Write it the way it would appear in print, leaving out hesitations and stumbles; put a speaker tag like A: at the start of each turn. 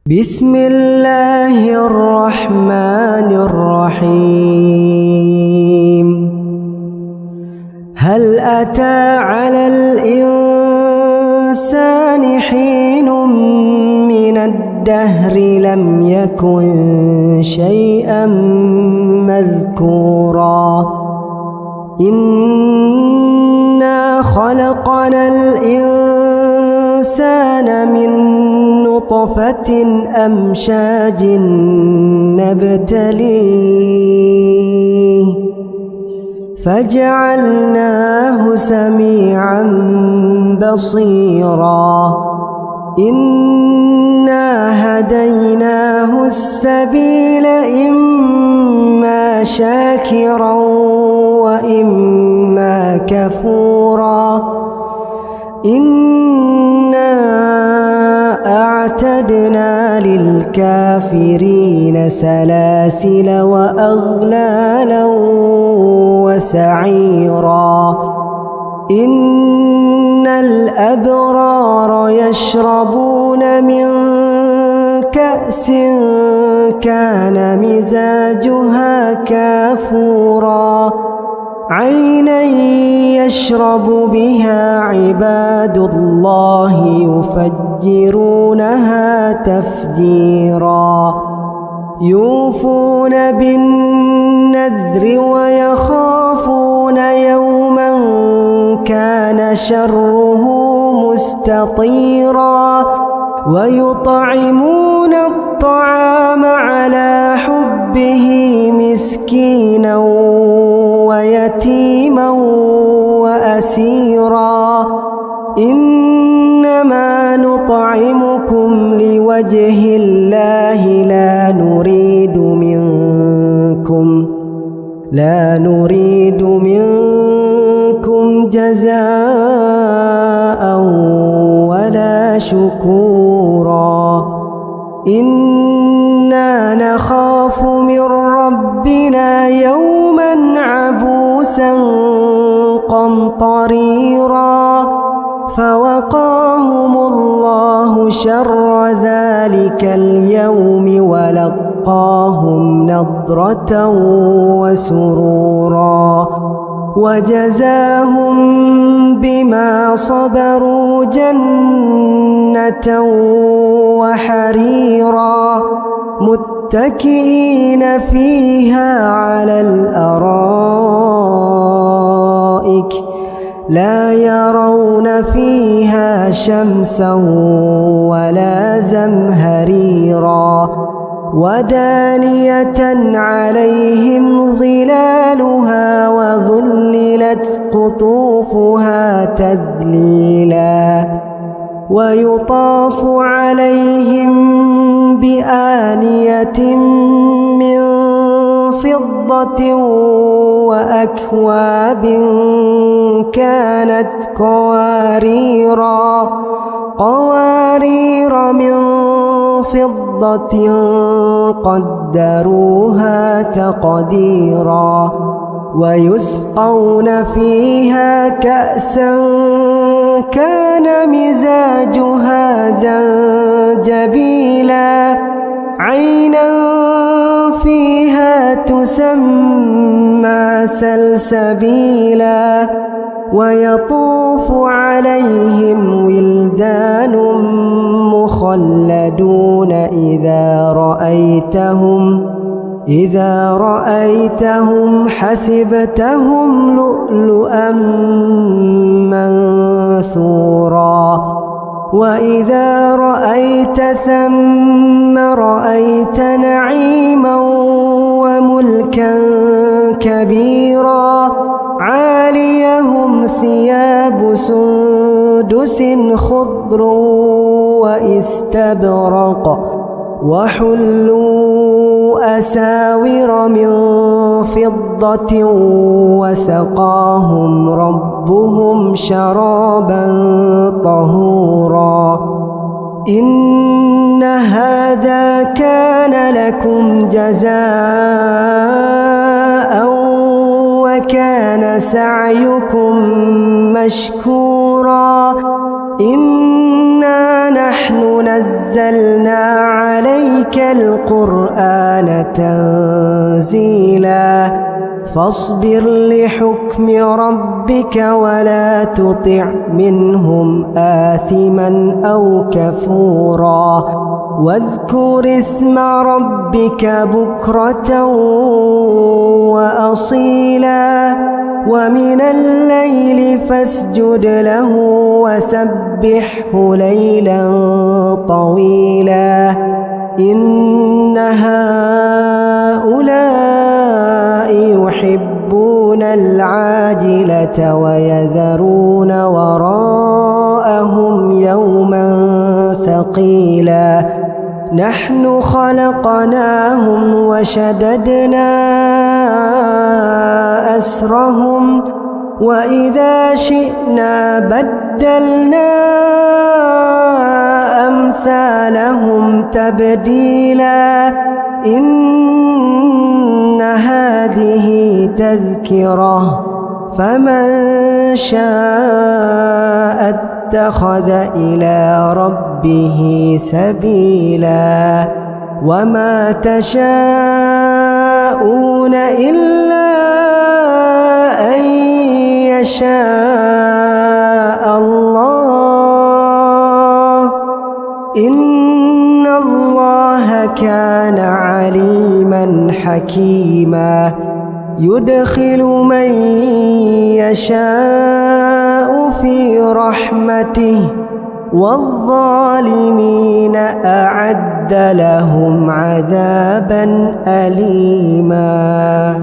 A: بسم الله الرحمن الرحيم. هل أتى على الإنسان حين من الدهر لم يكن شيئا مذكورا إنا خلقنا الإنسان من نطفة أمشاج نبتليه فجعلناه سميعا بصيرا إنا هديناه السبيل إما شاكرا وإما كفورا إنا أعتدنا للكافرين سلاسل وأغلالا وسعيرا إن الأبرار يشربون من كأس كان مزاجها كافورا عينا يشرب بها عباد الله يفجرونها تفجيرا يوفون بالنذر ويخافون يوما كان شره مستطيرا ويطعمون الطعام على حبه مسكينا ويتيما وأسيرا إنما نطعمكم لوجه الله لا نريد منكم جزاء ولا شكورا إنا نخاف من ربنا يوما عبوسا قمطريرا فوقاهم الله شر ذلك اليوم ولقاهم نضرة وسرورا وجزاهم بما صبروا جنة وحريرا متكئين فيها على الأرائك لا يرون فيها شمسا ولا زمهريرا ودانية عليهم ظلالها وذللت قطوفها تذليلا ويطاف عليهم بآنية من فضة وأكواب كانت قوارير من فضة قدروها تقديرا ويسقون فيها كأسا كان مزاجها زنجبيلا عينا فيها تسمى سلسبيلا ويطوف عليهم ولدان مخلدون إذا رأيتهم حسبتهم لؤلؤا منثورا وإذا رأيت ثم رأيت نعيما وملكا كبيرا عاليهم ثياب سندس خضر واستبرق وحلوا أساور من فضة وسقاهم ربهم شرابا طهورا إن هذا كان لكم جزاء وكان سعيكم مشكورا إنا نحن نزلنا عليكم عليك القرآن تنزيلا فاصبر لحكم ربك ولا تطع منهم آثما أو كفورا واذكر اسم ربك بكرة وأصيلا ومن الليل فاسجد له وسبحه ليلا طويلا إن هؤلاء يحبون العاجلة ويذرون وراءهم يوما ثقيلا نحن خلقناهم وشددنا أسرهم وإذا شئنا بدلنا أمثالهم تبديلا إن هذه تذكرة فمن شاء اتخذ إلى ربه سبيلا وما تشاءون إلا أن يشاء الله إن الله كان عليما حكيما يدخل من يشاء في رحمته والظالمين أعد لهم عذابا أليما.